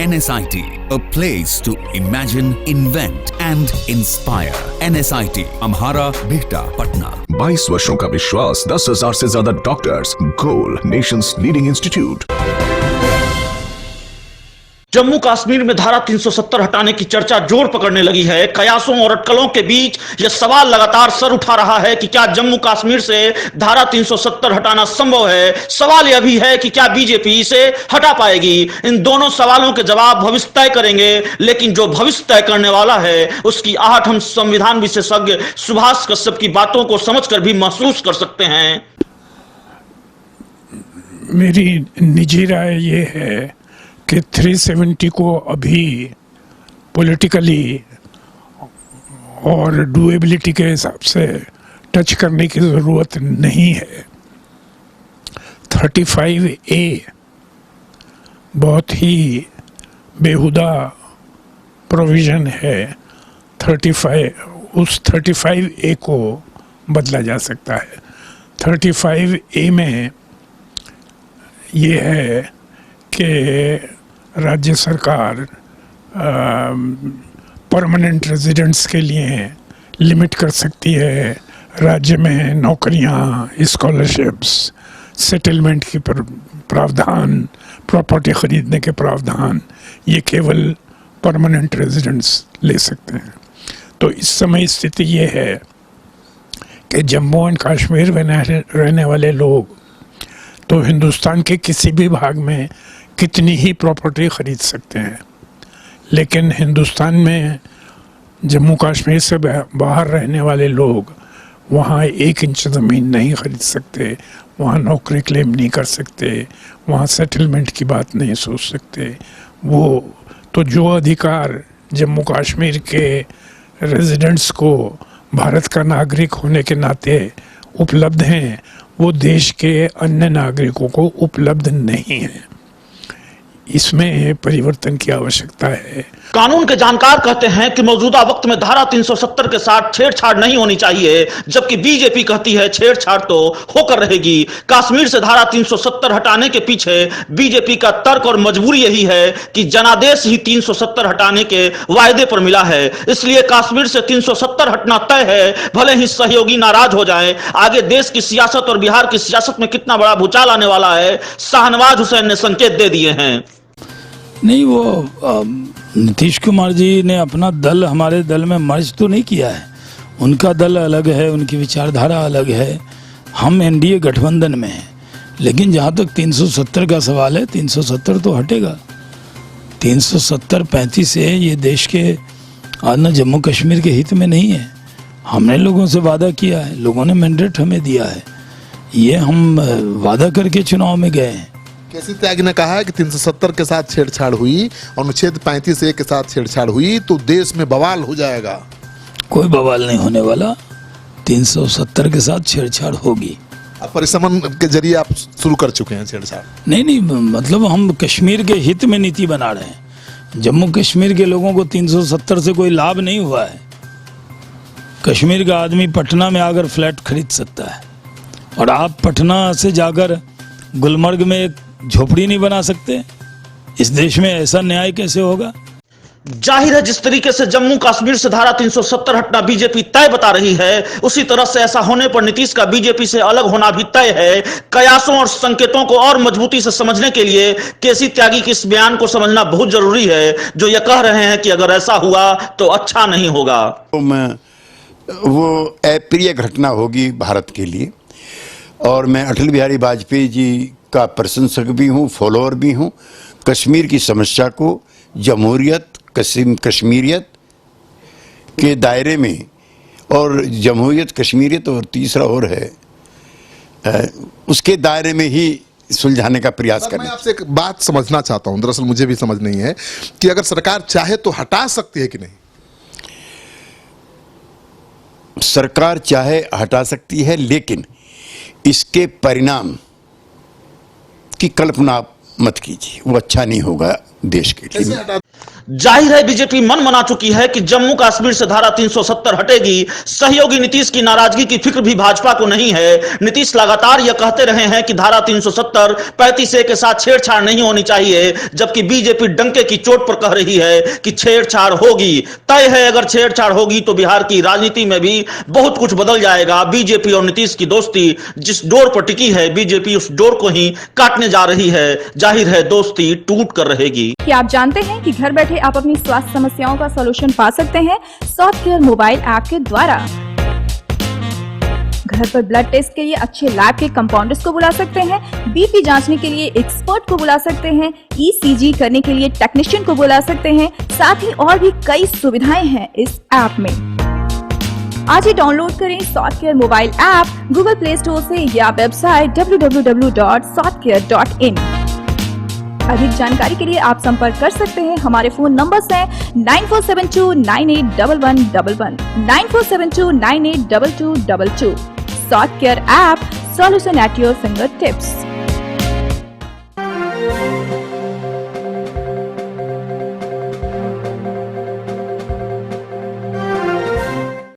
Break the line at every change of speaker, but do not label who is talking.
NSIT, a place to imagine, invent and inspire. NSIT, Amhara, Bihta, Patna.
22 वर्षों का विश्वास, 10,000 से ज्यादा डॉक्टर्स, गोल नेशंस लीडिंग इंस्टीट्यूट।
जम्मू कश्मीर में धारा 370 हटाने की चर्चा जोर पकड़ने लगी है। कयासों और अटकलों के बीच यह सवाल लगातार सर उठा रहा है कि क्या जम्मू कश्मीर से धारा 370 हटाना संभव है। सवाल यह भी है कि क्या बीजेपी इसे हटा पाएगी। इन दोनों सवालों के जवाब भविष्य तय करेंगे, लेकिन जो भविष्य तय करने वाला है उसकी आहट हम संविधान विशेषज्ञ सुभाष कश्यप की बातों को समझकर भी महसूस कर सकते हैं।
मेरी निजी राय ये है कि 370 को अभी पॉलिटिकली और डुएबिलिटी के हिसाब से टच करने की ज़रूरत नहीं है। 35A बहुत ही बेहुदा प्रोविज़न है। 35A को बदला जा सकता है। 35A में ये है कि राज्य सरकार परमानेंट रेजिडेंट्स के लिए लिमिट कर सकती है राज्य में नौकरियां, स्कॉलरशिप्स, सेटलमेंट की प्रावधान, प्रॉपर्टी खरीदने के प्रावधान, ये केवल परमानेंट रेजिडेंट्स ले सकते हैं। तो इस समय स्थिति ये है कि जम्मू एंड कश्मीर में रहने वाले लोग तो हिंदुस्तान के किसी भी भाग में कितनी ही प्रॉपर्टी खरीद सकते हैं, लेकिन हिंदुस्तान में जम्मू कश्मीर से बाहर रहने वाले लोग वहाँ 1 इंच ज़मीन नहीं खरीद सकते, वहाँ नौकरी क्लेम नहीं कर सकते, वहाँ सेटलमेंट की बात नहीं सोच सकते। वो तो जो अधिकार जम्मू कश्मीर के रेजिडेंट्स को भारत का नागरिक होने के नाते उपलब्ध हैं, वो देश के अन्य नागरिकों को उपलब्ध नहीं है। इसमें परिवर्तन की आवश्यकता है।
कानून के जानकार कहते हैं कि मौजूदा वक्त में धारा 370 के साथ छेड़छाड़ नहीं होनी चाहिए, जबकि बीजेपी कहती है छेड़छाड़ तो होकर रहेगी। कश्मीर से धारा 370 हटाने के पीछे बीजेपी का तर्क और मजबूरी यही है कि जनादेश ही 370 हटाने के वायदे पर मिला है, इसलिए कश्मीर से 370 हटना तय है, भले ही सहयोगी नाराज हो जाए। आगे देश की सियासत और बिहार की सियासत में कितना बड़ा भूचाल आने वाला है, शाहनवाज हुसैन ने संकेत दे दिए हैं।
नहीं, वो नीतीश कुमार जी ने अपना दल हमारे दल में मर्ज तो नहीं किया है। उनका दल अलग है, उनकी विचारधारा अलग है, हम एनडीए गठबंधन में हैं। लेकिन जहाँ तक 370 का सवाल है, 370 तो हटेगा। 370-35 से ये देश के न जम्मू कश्मीर के हित में नहीं है। हमने लोगों से वादा किया है, लोगों ने मैंडेट हमें दिया है, ये हम वादा करके चुनाव में गए हैं।
केसी त्यागी ने कहा है कि 370 के साथ छेड़छाड़ हुई, अनुच्छेद 35A के साथ छेड़छाड़ हुई तो देश में बवाल हो जाएगा।
कोई बवाल नहीं होने वाला, 370 के साथ छेड़छाड़ होगी।
अब परिसमन के जरिए आप शुरू कर चुके हैं छेड़छाड़।
नहीं, मतलब हम कश्मीर के हित में नीति बना रहे हैं। जम्मू कश्मीर के लोगों को 370 से कोई लाभ नहीं हुआ है। कश्मीर का आदमी पटना में आकर फ्लैट खरीद सकता है, और आप पटना से जाकर गुलमर्ग में एक झोपड़ी नहीं बना सकते। इस देश में ऐसा न्याय कैसे होगा?
जाहिर है जिस तरीके से जम्मू कश्मीर से धारा 370 हटना बीजेपी तय बता रही है, उसी तरह से ऐसा होने पर नीतीश का बीजेपी से अलग होना भी तय है। कयासों और संकेतों को और मजबूती से समझने के लिए केसी त्यागी के इस बयान को समझना बहुत जरूरी है, जो ये कह रहे हैं कि अगर ऐसा हुआ तो अच्छा नहीं होगा।
वो अप्रिय घटना होगी भारत के लिए, और मैं अटल बिहारी वाजपेयी जी का प्रशंसक भी हूँ, फॉलोअर भी हूँ। कश्मीर की समस्या को जमहूरियत, कश्मीरियत के दायरे में, और जमहूरियत, कश्मीरियत और तीसरा और है उसके दायरे में ही सुलझाने का प्रयास करें।
मैं आपसे एक बात समझना चाहता हूँ, दरअसल मुझे भी समझ नहीं है कि अगर सरकार चाहे तो हटा सकती है कि नहीं।
सरकार चाहे हटा सकती है, लेकिन इसके परिणाम की कल्पना मत कीजिए, वो अच्छा नहीं होगा देश के लिए।
जाहिर है बीजेपी मन बना चुकी है कि जम्मू कश्मीर से धारा 370 हटेगी। सहयोगी नीतीश की नाराजगी की फिक्र भी भाजपा को नहीं है। नीतीश लगातार यह कहते रहे हैं कि धारा 370 35A के साथ छेड़छाड़ नहीं होनी चाहिए, जबकि बीजेपी डंके की चोट पर कह रही है कि छेड़छाड़ होगी। तय है अगर छेड़छाड़ होगी तो बिहार की राजनीति में भी बहुत कुछ बदल जाएगा। बीजेपी और नीतीश की दोस्ती जिस डोर पर टिकी है, बीजेपी उस डोर को ही काटने जा रही है। जाहिर है दोस्ती टूट कर रहेगी।
क्या आप जानते हैं कि घर बैठे आप अपनी स्वास्थ्य समस्याओं का सलूशन पा सकते हैं सॉफ्टकेयर मोबाइल ऐप के द्वारा। घर पर ब्लड टेस्ट के लिए अच्छे लैब के कंपाउंडर्स को बुला सकते हैं, बीपी जांचने के लिए एक्सपर्ट को बुला सकते हैं, ईसीजी करने के लिए टेक्नीशियन को बुला सकते हैं। साथ ही और भी कई सुविधाएं हैं इस ऐप में। आज ही डाउनलोड करें Softcare mobile app Google Play Store से या वेबसाइट www.softcare.in। अधिक जानकारी के लिए आप संपर्क कर सकते हैं। हमारे फोन नंबर्स हैं 9472981111, 9472982222। Softcare app, solution at your finger tips.